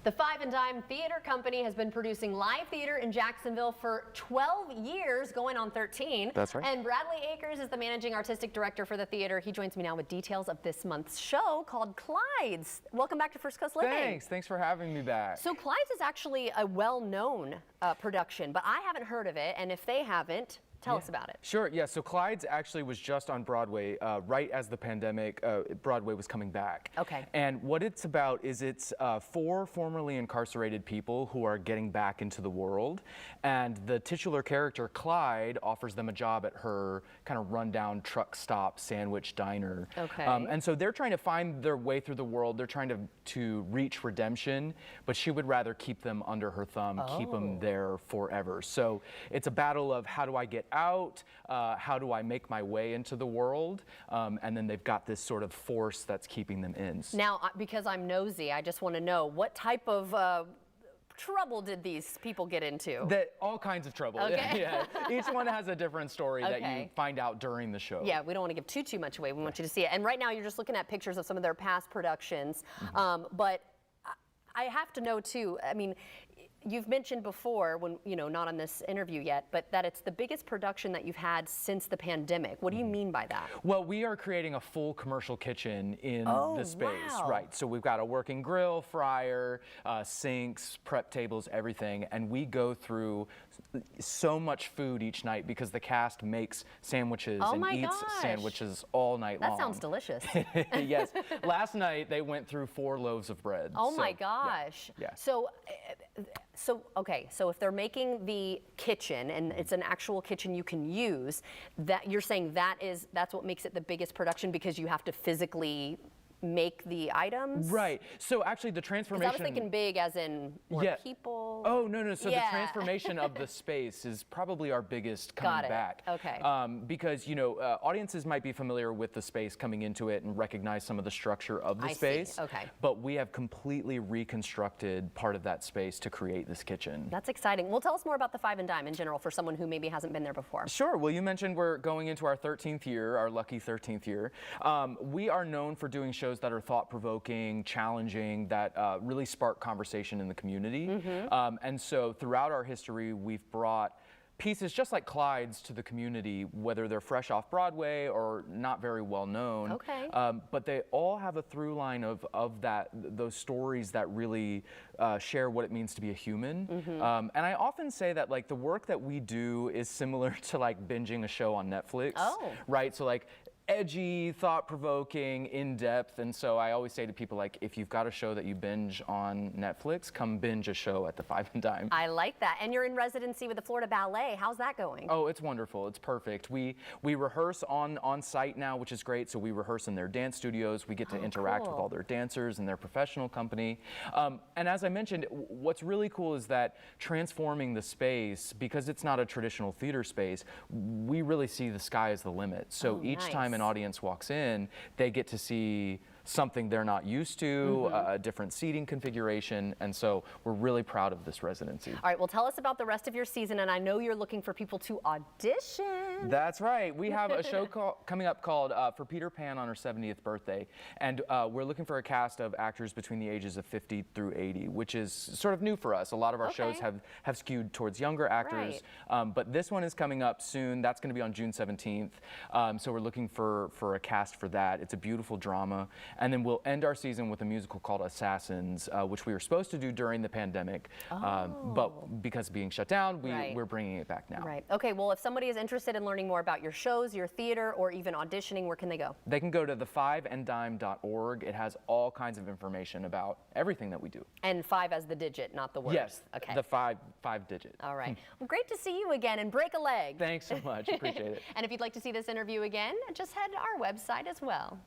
The Five and Dime Theater Company has been producing live theater in Jacksonville for 12 years, going on 13. That's right. And Bradley Akers is the managing artistic director for the theater. He joins me now with details of this month's show called Clyde's. Welcome back to First Coast Living. Thanks for having me back. So Clyde's is actually a well-known production, but I haven't heard of it, and if they haven't, tell us about it. Sure, yeah, so Clyde's actually was just on Broadway right as the pandemic, Broadway was coming back. Okay. And what it's about is it's 4 formerly incarcerated people who are getting back into the world. And the titular character, Clyde, offers them a job at her kind of rundown truck stop sandwich diner. Okay. And so they're trying to find their way through the world. They're trying to reach redemption, but she would rather keep them under her thumb, keep them there forever. So it's a battle of how do I get out, how do I make my way into the world, and then they've got this sort of force that's keeping them in. Now, because I'm nosy, I just want to know, what type of trouble did these people get into? All kinds of trouble. Okay. Yeah. Each one has a different story that you find out during the show. Yeah, we don't want to give too much away. We want you to see it. And right now you're just looking at pictures of some of their past productions, but I have to know too, I mean, you've mentioned before, when not on this interview yet, but that it's the biggest production that you've had since the pandemic. What do you mean by that? Well, we are creating a full commercial kitchen in the space, right? So we've got a working grill, fryer, sinks, prep tables, everything, and we go through so much food each night because the cast makes sandwiches and eats sandwiches all night long. That sounds delicious. Yes. Last night they went through 4 loaves of bread. Oh my gosh. Yeah. So okay, so if they're making the kitchen and it's an actual kitchen you can use, that you're saying that's what makes it the biggest production, because you have to physically make the items? Right. So actually the transformation... I was thinking big as in more people. Oh, no. So the transformation of the space is probably our biggest coming back. Okay. Because, audiences might be familiar with the space coming into it and recognize some of the structure of the space. See. Okay. But we have completely reconstructed part of that space to create this kitchen. That's exciting. Well, tell us more about the Five and Dime in general for someone who maybe hasn't been there before. Sure. Well, you mentioned we're going into our 13th year, our lucky 13th year. We are known for doing shows that are thought-provoking, challenging, that really spark conversation in the community. And so throughout our history, we've brought pieces just like Clyde's to the community, whether they're fresh off Broadway or not very well known. Okay. But they all have a through line of those stories that really share what it means to be a human. And I often say that the work that we do is similar to binging a show on Netflix. Right? So edgy, thought-provoking, in-depth, and so I always say to people, if you've got a show that you binge on Netflix, come binge a show at the Five and Dime. I like that. And you're in residency with the Florida Ballet. How's that going? Oh, it's wonderful. It's perfect. We rehearse on site now, which is great. So we rehearse in their dance studios. We get to interact with all their dancers and their professional company. And as I mentioned, what's really cool is that transforming the space, because it's not a traditional theater space, we really see the sky as the limit. So each time an audience walks in, they get to see something they're not used to, a different seating configuration, and so we're really proud of this residency. All right, well, tell us about the rest of your season, and I know you're looking for people to audition. That's right. We have a show coming up called For Peter Pan on her 70th birthday, and we're looking for a cast of actors between the ages of 50 through 80, which is sort of new for us. A lot of our shows have skewed towards younger actors, but this one is coming up soon. That's going to be on June 17th, so we're looking for a cast for that. It's a beautiful drama. And then we'll end our season with a musical called Assassins, which we were supposed to do during the pandemic, but because of being shut down, we're bringing it back now. Right. Okay, well, if somebody is interested in learning more about your shows, your theater, or even auditioning, where can they go? They can go to thefiveanddime.org. It has all kinds of information about everything that we do. And 5 as the digit, not the word. Yes, okay. The five digit. All right. Well, great to see you again, and break a leg. Thanks so much. Appreciate it. And if you'd like to see this interview again, just head to our website as well.